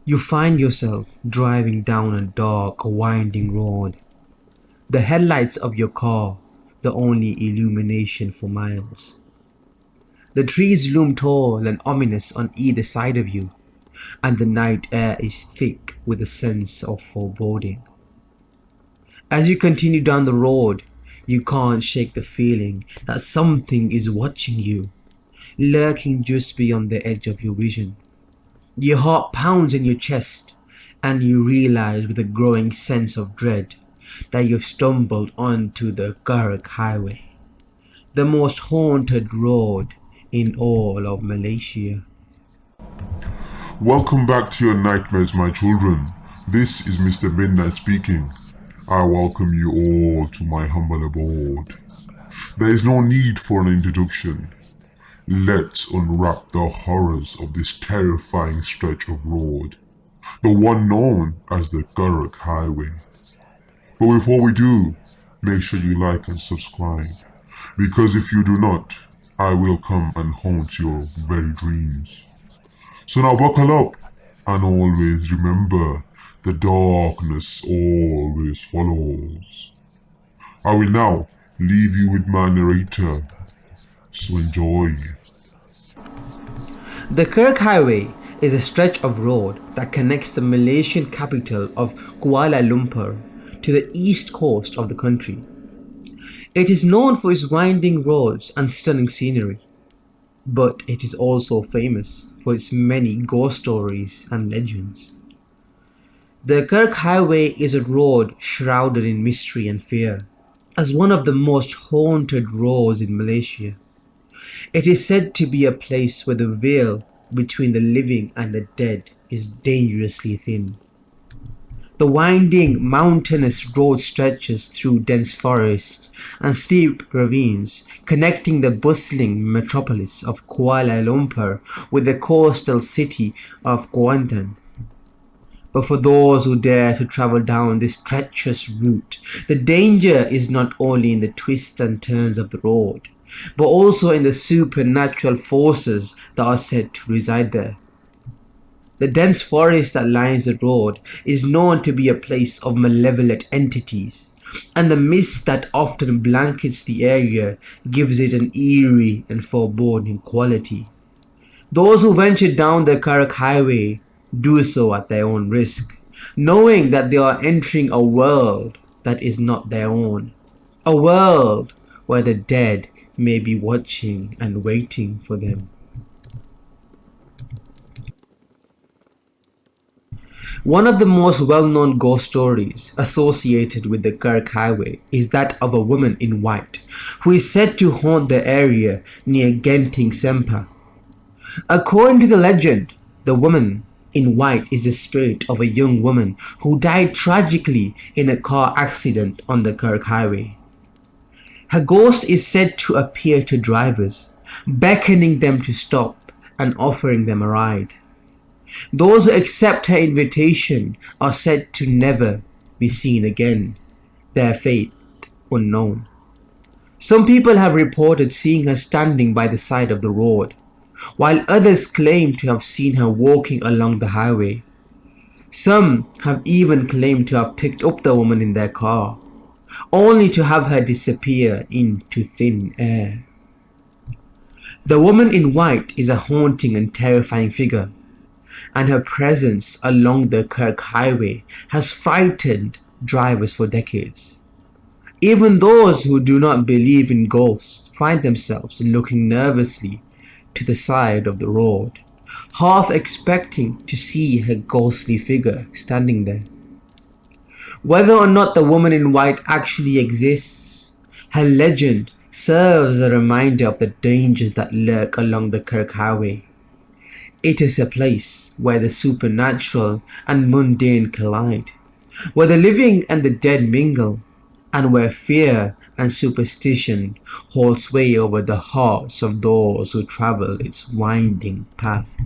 You find yourself driving down a dark, winding road. The headlights of your car, the only illumination for miles. The trees loom tall and ominous on either side of you, and the night air is thick with a sense of foreboding. As you continue down the road, you can't shake the feeling that something is watching you, lurking just beyond the edge of your vision. Your heart pounds in your chest, and you realize with a growing sense of dread that you've stumbled onto the Karak highway, the most haunted road in all of Malaysia. Welcome back to your nightmares, my children. This is Mr. Midnight speaking. I welcome you all to my humble abode. There is no need for an introduction. Let's unwrap the horrors of this terrifying stretch of road, the one known as the Karak Highway. But before we do, make sure you like and subscribe, because if you do not, I will come and haunt your very dreams. So now buckle up, and always remember, the darkness always follows. I will now leave you with my narrator, so enjoy. The Karak Highway is a stretch of road that connects the Malaysian capital of Kuala Lumpur to the east coast of the country. It is known for its winding roads and stunning scenery, but it is also famous for its many ghost stories and legends. The Karak Highway is a road shrouded in mystery and fear, as one of the most haunted roads in Malaysia. It is said to be a place where the veil between the living and the dead is dangerously thin. The winding, mountainous road stretches through dense forests and steep ravines, connecting the bustling metropolis of Kuala Lumpur with the coastal city of Kuantan. But for those who dare to travel down this treacherous route, the danger is not only in the twists and turns of the road, but also in the supernatural forces that are said to reside there. The dense forest that lines the road is known to be a place of malevolent entities, and the mist that often blankets the area gives it an eerie and foreboding quality. Those who venture down the Karak Highway do so at their own risk, knowing that they are entering a world that is not their own, a world where the dead may be watching and waiting for them. One of the most well-known ghost stories associated with the Karak Highway is that of a woman in white who is said to haunt the area near Genting Sempa. According to the legend, the woman in white is the spirit of a young woman who died tragically in a car accident on the Karak Highway. Her ghost is said to appear to drivers, beckoning them to stop and offering them a ride. Those who accept her invitation are said to never be seen again, their fate unknown. Some people have reported seeing her standing by the side of the road, while others claim to have seen her walking along the highway. Some have even claimed to have picked up the woman in their car, only to have her disappear into thin air. The woman in white is a haunting and terrifying figure, and her presence along the Karak Highway has frightened drivers for decades. Even those who do not believe in ghosts find themselves looking nervously to the side of the road, half expecting to see her ghostly figure standing there. Whether or not the woman in white actually exists, her legend serves as a reminder of the dangers that lurk along the Karak Highway. It is a place where the supernatural and mundane collide, where the living and the dead mingle, and where fear and superstition hold sway over the hearts of those who travel its winding path.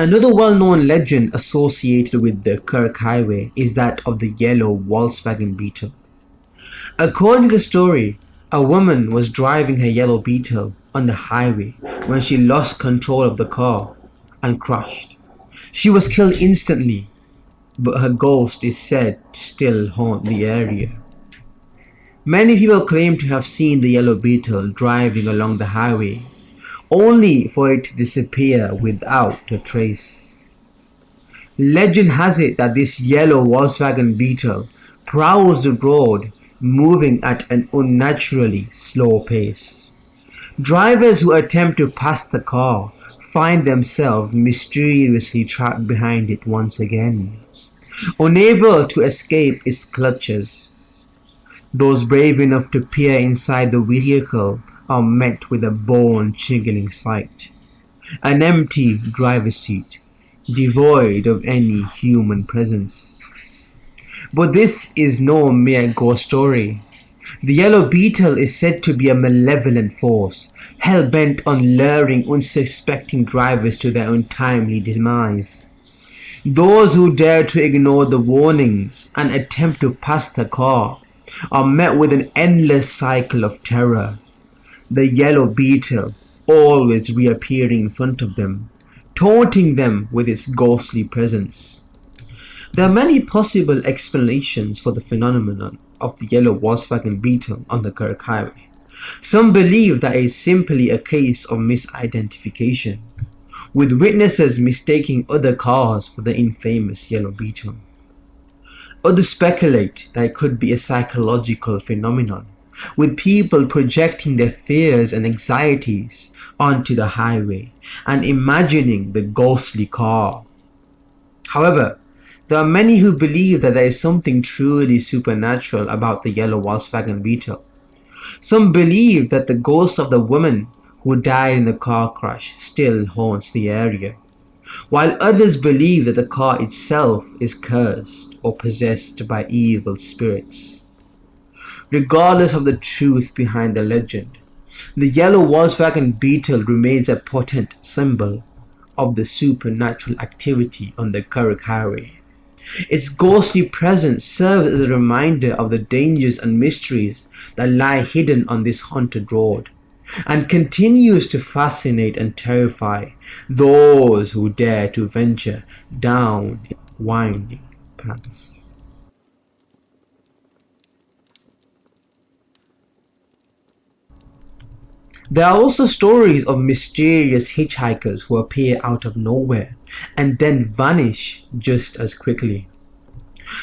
Another well-known legend associated with the Karak Highway is that of the yellow Volkswagen Beetle. According to the story, A woman was driving her yellow beetle on the highway when she lost control of the car and crashed. She was killed instantly, but her ghost is said to still haunt the area. Many people claim to have seen the yellow beetle driving along the highway, only for it to disappear without a trace. Legend has it that this yellow Volkswagen Beetle prowls the road, moving at an unnaturally slow pace. Drivers who attempt to pass the car find themselves mysteriously trapped behind it once again, unable to escape its clutches. Those brave enough to peer inside the vehicle are met with a bone-chilling sight: an empty driver's seat, devoid of any human presence. But this is no mere ghost story. The yellow beetle is said to be a malevolent force, hell-bent on luring unsuspecting drivers to their untimely demise. Those who dare to ignore the warnings and attempt to pass the car are met with an endless cycle of terror. The yellow beetle always reappearing in front of them, taunting them with its ghostly presence. There are many possible explanations for the phenomenon of the yellow Volkswagen Beetle on the Karak highway. Some believe that it is simply a case of misidentification, with witnesses mistaking other cars for the infamous yellow beetle. Others speculate that it could be a psychological phenomenon, with people projecting their fears and anxieties onto the highway and imagining the ghostly car. However, there are many who believe that there is something truly supernatural about the yellow Volkswagen Beetle. Some believe that the ghost of the woman who died in the car crash still haunts the area, while others believe that the car itself is cursed or possessed by evil spirits. Regardless of the truth behind the legend, the yellow Volkswagen Beetle remains a potent symbol of the supernatural activity on the Karak highway. Its ghostly presence serves as a reminder of the dangers and mysteries that lie hidden on this haunted road, and continues to fascinate and terrify those who dare to venture down its winding paths. There are also stories of mysterious hitchhikers who appear out of nowhere and then vanish just as quickly.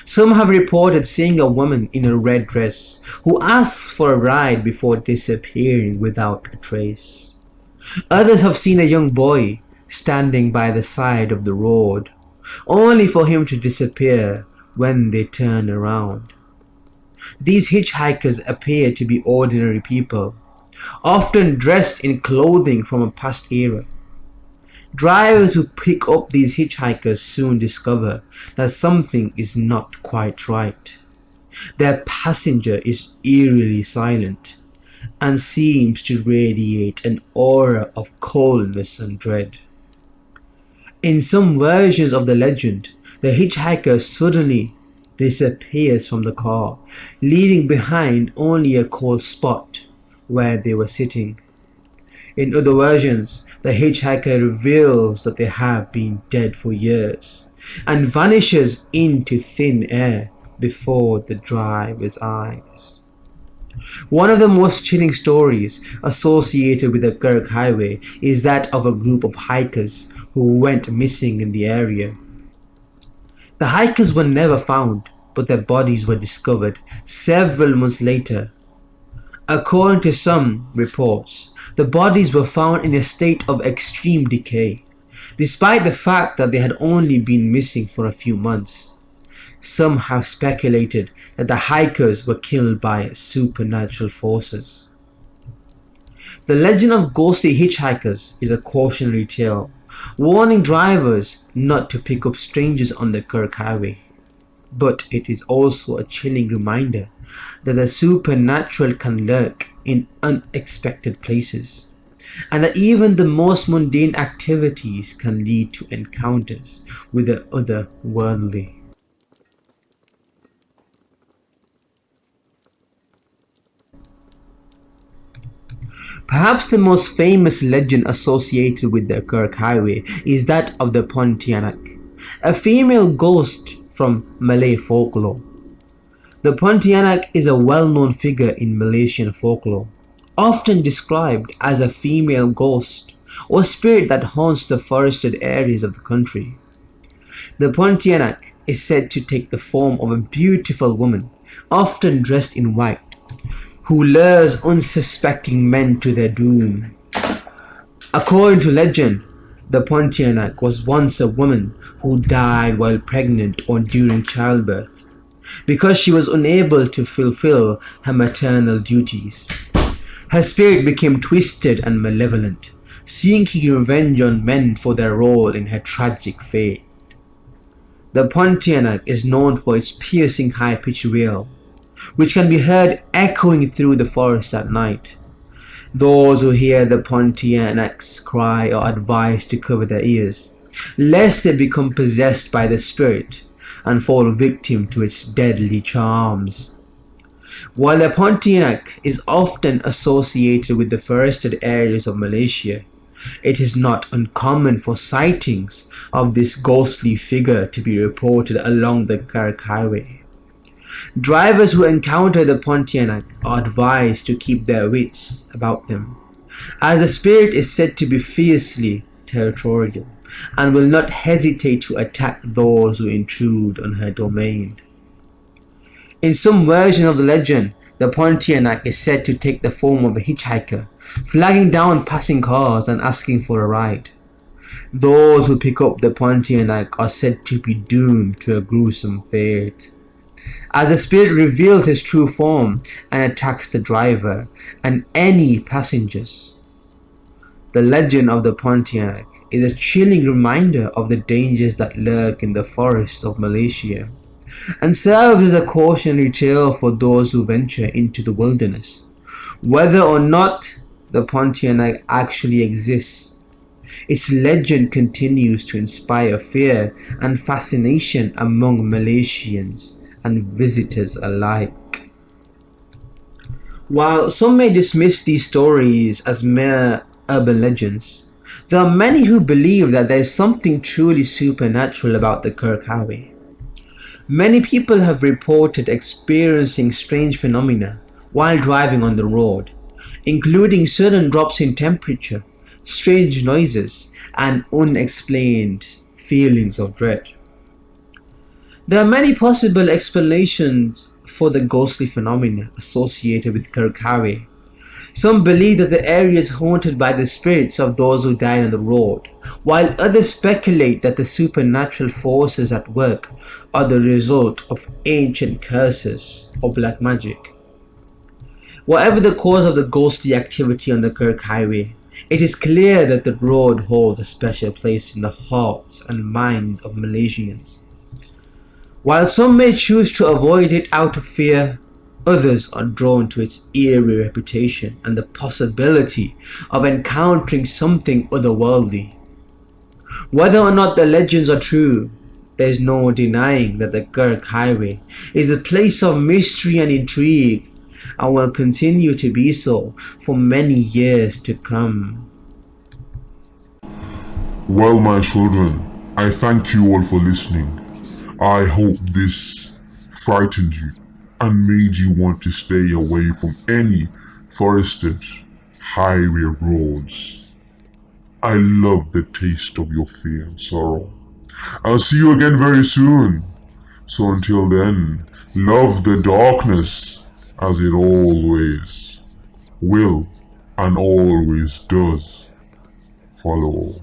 Some have reported seeing a woman in a red dress who asks for a ride before disappearing without a trace. Others have seen a young boy standing by the side of the road, only for him to disappear when they turn around. These hitchhikers appear to be ordinary people, often dressed in clothing from a past era. Drivers who pick up these hitchhikers soon discover that something is not quite right. Their passenger is eerily silent and seems to radiate an aura of coldness and dread. In some versions of the legend, the hitchhiker suddenly disappears from the car, leaving behind only a cold spot where they were sitting. In other versions, the hitchhiker reveals that they have been dead for years and vanishes into thin air before the driver's eyes. One of the most chilling stories associated with the Karak highway is that of a group of hikers who went missing in the area. The hikers were never found, but their bodies were discovered several months later. According to some reports, the bodies were found in a state of extreme decay, despite the fact that they had only been missing for a few months. Some have speculated that the hikers were killed by supernatural forces. The legend of ghostly hitchhikers is a cautionary tale, warning drivers not to pick up strangers on the Karak highway. But it is also a chilling reminder that the supernatural can lurk in unexpected places, and that even the most mundane activities can lead to encounters with the otherworldly. Perhaps the most famous legend associated with the Karak Highway is that of the Pontianak, a female ghost from Malay folklore. The Pontianak is a well-known figure in Malaysian folklore, often described as a female ghost or spirit that haunts the forested areas of the country. The Pontianak is said to take the form of a beautiful woman, often dressed in white, who lures unsuspecting men to their doom. According to legend, the Pontianak was once a woman who died while pregnant or during childbirth, because she was unable to fulfill her maternal duties. Her spirit became twisted and malevolent, seeking revenge on men for their role in her tragic fate. The Pontianak is known for its piercing high-pitched wail, which can be heard echoing through the forest at night. Those who hear the Pontianak's cry are advised to cover their ears, lest they become possessed by the spirit and fall victim to its deadly charms. While the Pontianak is often associated with the forested areas of Malaysia, it is not uncommon for sightings of this ghostly figure to be reported along the Karak Highway. Drivers who encounter the Pontianak are advised to keep their wits about them, as the spirit is said to be fiercely territorial and will not hesitate to attack those who intrude on her domain. In some version of the legend, the Pontianak is said to take the form of a hitchhiker, flagging down passing cars and asking for a ride. Those who pick up the Pontianak are said to be doomed to a gruesome fate, as the spirit reveals his true form and attacks the driver and any passengers. The legend of the Pontianak is a chilling reminder of the dangers that lurk in the forests of Malaysia, and serves as a cautionary tale for those who venture into the wilderness. Whether or not the Pontianak actually exists, its legend continues to inspire fear and fascination among Malaysians and visitors alike. While some may dismiss these stories as mere urban legends, there are many who believe that there is something truly supernatural about the Karak Highway. Many people have reported experiencing strange phenomena while driving on the road, including sudden drops in temperature, strange noises, and unexplained feelings of dread. There are many possible explanations for the ghostly phenomena associated with Karak Highway. Some believe that the area is haunted by the spirits of those who died on the road, while others speculate that the supernatural forces at work are the result of ancient curses or black magic. Whatever the cause of the ghostly activity on the Karak Highway, it is clear that the road holds a special place in the hearts and minds of Malaysians. While some may choose to avoid it out of fear, others are drawn to its eerie reputation and the possibility of encountering something otherworldly. Whether or not the legends are true, there is no denying that the Karak Highway is a place of mystery and intrigue, and will continue to be so for many years to come. Well, my children, I thank you all for listening. I hope this frightened you and made you want to stay away from any forested highway roads. I love the taste of your fear and sorrow. I'll see you again very soon. So until then, love the darkness as it always will and always does follow.